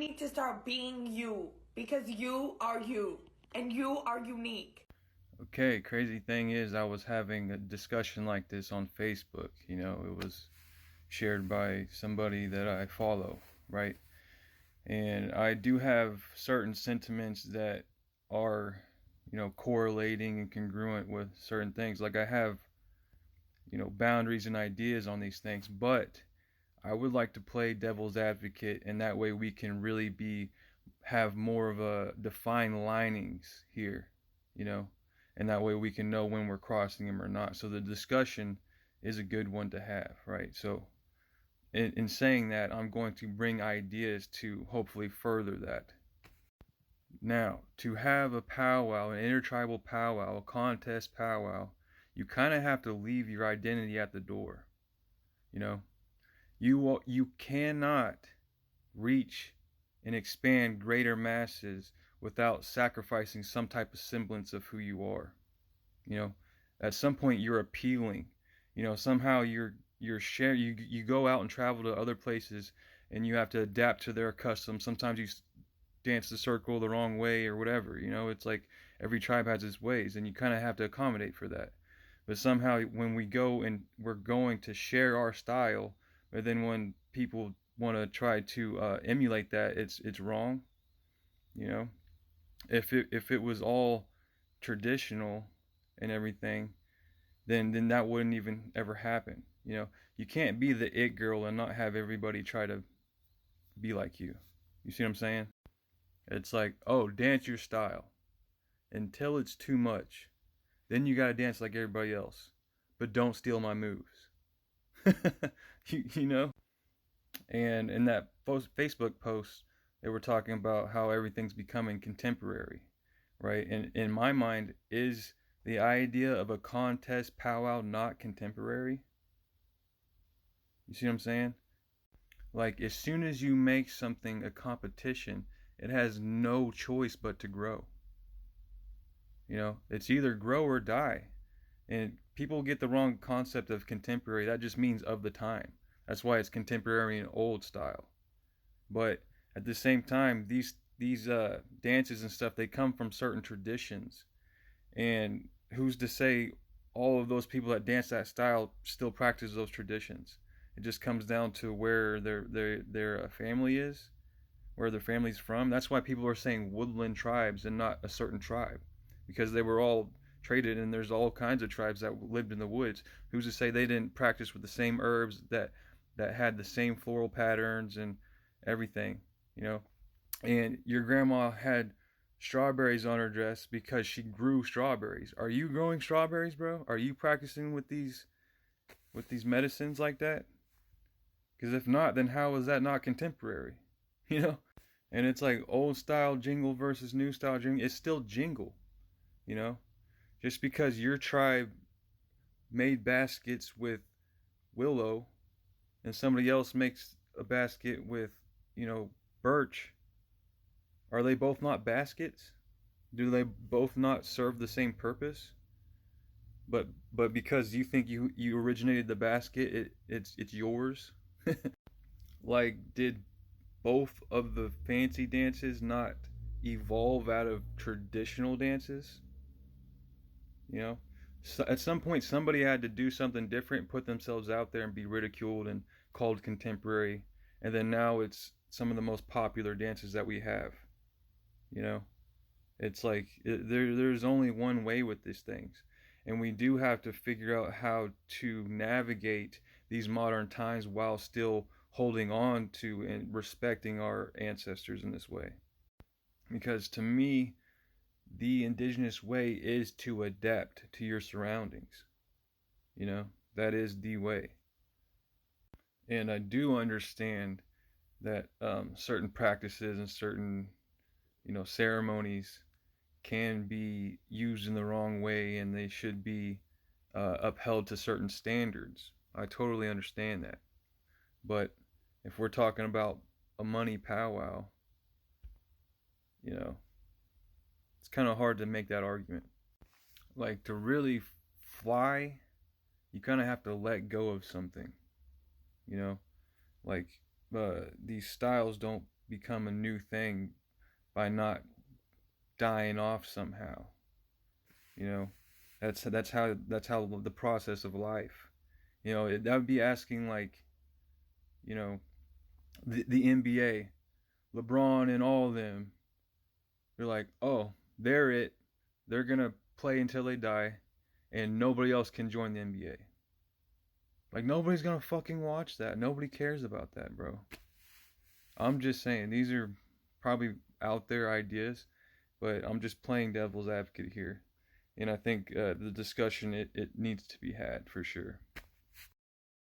need to start being you because you are you and you are unique. Okay, crazy thing is, I was having a discussion like this on Facebook. It was shared by somebody that I follow, right? And I do have certain sentiments that are, correlating and congruent with certain things. Like I have, boundaries and ideas on these things, but I would like to play devil's advocate, and that way we can really have more of a defined linings here, you know, and that way we can know when we're crossing them or not. So the discussion is a good one to have, right? So in saying that, I'm going to bring ideas to hopefully further that. Now, to have a powwow, an intertribal powwow, a contest powwow, you kind of have to leave your identity at the door. You know, you cannot reach and expand greater masses without sacrificing some type of semblance of who you are. You know, at some point you're appealing. Somehow you go out and travel to other places and you have to adapt to their customs. Sometimes you dance the circle the wrong way or whatever. It's like every tribe has its ways and you kind of have to accommodate for that. But somehow when we go and we're going to share our style, but then when people want to try to emulate that, it's wrong. You know, if it was all traditional and everything, then that wouldn't even ever happen. You can't be the it girl and not have everybody try to be like you. You see what I'm saying? It's like, oh, dance your style until it's too much. Then you gotta dance like everybody else, but don't steal my moves. you know. And in that Facebook post, they were talking about how everything's becoming contemporary, right? And in my mind, is the idea of a contest powwow not contemporary? You see what I'm saying? Like, as soon as you make something a competition, it has no choice but to grow. It's either grow or die. And people get the wrong concept of contemporary. That just means of the time. That's why it's contemporary and old style. But at the same time, these dances and stuff, they come from certain traditions. And who's to say all of those people that dance that style still practice those traditions? It just comes down to where their family is, where their family's from. That's why people are saying woodland tribes and not a certain tribe, because they were all traded, and there's all kinds of tribes that lived in the woods. Who's to say they didn't practice with the same herbs that had the same floral patterns and everything, you know? And your grandma had strawberries on her dress because she grew strawberries. Are you growing strawberries, bro? Are you practicing with these medicines like that? Because if not, then how is that not contemporary? You know? And it's like old style jingle versus new style jingle. It's still jingle, you know? Just because your tribe made baskets with willow and somebody else makes a basket with, birch, are they both not baskets? Do they both not serve the same purpose? But because you think you originated the basket, it's yours. Like, did both of the fancy dances not evolve out of traditional dances? So at some point somebody had to do something different, put themselves out there and be ridiculed and called contemporary, and then now it's some of the most popular dances that we have. you know it's like there's only one way with these things, and we do have to figure out how to navigate these modern times while still holding on to and respecting our ancestors in this way. Because to me, the indigenous way is to adapt to your surroundings. That is the way. And I do understand that certain practices and certain, ceremonies can be used in the wrong way, and they should be upheld to certain standards. I totally understand that. But if we're talking about a money powwow, you know, it's kind of hard to make that argument. Like, to really fly, you kind of have to let go of something, you know? Like, these styles don't become a new thing by not dying off somehow. You know, that's how the process of life. You know, that would be asking like, you know, the NBA, LeBron and all of them. They're like, oh, they're it. They're gonna play until they die, and nobody else can join the NBA. Like nobody's gonna fucking watch that. Nobody cares about that, bro. I'm just saying these are probably out there ideas, but I'm just playing devil's advocate here, and I think the discussion it needs to be had for sure.